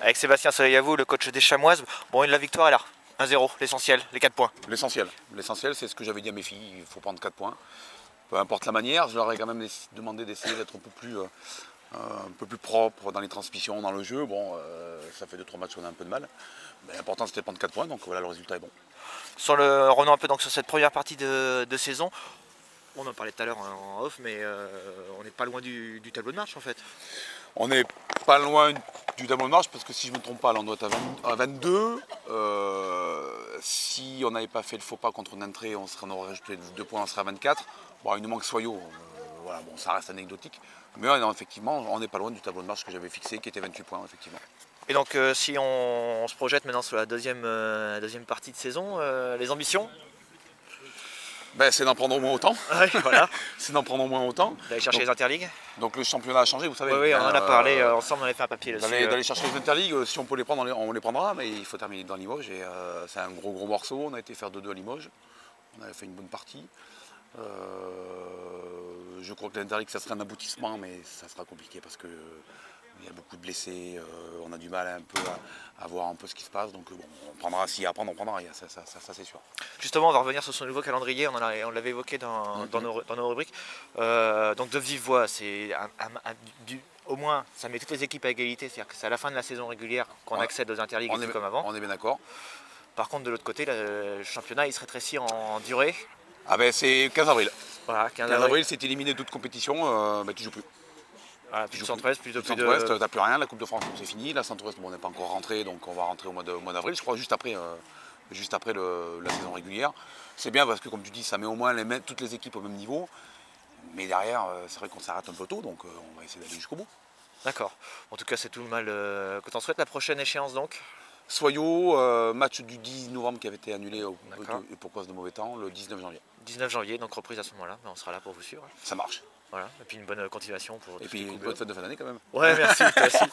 avec Sébastien Soleil-Avou, le coach des Chamoises. Bon, la victoire est là, 1-0, l'essentiel, les 4 points. L'essentiel, c'est ce que j'avais dit à mes filles, il faut prendre 4 points. Peu importe la manière, je leur ai quand même demandé d'essayer d'être un peu plus propre dans les transmissions, dans le jeu. Bon, ça fait 2-3 matchs qu'on a un peu de mal. Mais l'important c'était de prendre 4 points, donc voilà, le résultat est bon. Revenons un peu donc sur cette première partie de saison. On en parlait tout à l'heure en off, mais on n'est pas loin du tableau de marche en fait. On n'est pas loin du tableau de marche parce que si je ne me trompe pas, là, on doit être à 22. Si on n'avait pas fait le faux pas contre Nanterre, on aurait rajouté 2 points, on serait à 24. Bon, il nous manque Soyaux, voilà, bon, ça reste anecdotique. Mais non, effectivement, on n'est pas loin du tableau de marche que j'avais fixé, qui était 28 points, effectivement. Et donc si on se projette maintenant sur la deuxième partie de saison, les ambitions? Ben, c'est d'en prendre au moins autant. Ouais, voilà. C'est d'en prendre au moins autant. D'aller chercher les interligues. Donc le championnat a changé, vous savez. Oui, on en a parlé ensemble, on avait fait un papier dessus. D'aller chercher les interligues, si on peut les prendre, on les prendra, mais il faut terminer dans Limoges. Et c'est un gros morceau. On a été faire 2-2 à Limoges. On avait fait une bonne partie. Je crois que l'interligue, ça serait un aboutissement, mais ça sera compliqué parce que il y a beaucoup de blessés, on a du mal un peu à voir un peu ce qui se passe, donc bon, on prendra, s'il y a à prendre, on prendra, ça c'est sûr. Justement, on va revenir sur son nouveau calendrier, on l'avait évoqué dans nos rubriques. Donc de vive voix, c'est au moins ça met toutes les équipes à égalité, c'est-à-dire que c'est à la fin de la saison régulière qu'on accède aux interligues comme avant. On est bien d'accord. Par contre, de l'autre côté, le championnat il se rétrécit en durée. Ah ben c'est 15 avril. Voilà, 15 avril, c'est éliminé d'autres compétitions, tu joues plus. Voilà, plus de Centre-Ouest, plus de... Centre-Ouest, t'as plus rien, la Coupe de France c'est fini, la Centre-Ouest on n'est pas encore rentré, donc on va rentrer au mois d'avril, je crois juste après la saison régulière. C'est bien parce que comme tu dis, ça met au moins toutes les équipes au même niveau, mais derrière c'est vrai qu'on s'arrête un peu tôt, donc on va essayer d'aller jusqu'au bout. D'accord, en tout cas c'est tout le mal que t'en souhaites. La prochaine échéance donc? Soyaux, match du 10 novembre qui avait été annulé pour cause de mauvais temps, le 19 janvier. 19 janvier, donc reprise à ce moment-là, on sera là pour vous suivre. Ça marche. Voilà, et puis une bonne continuation pour... Et puis une bonne fête de fin d'année quand même. Ouais, merci, toi aussi.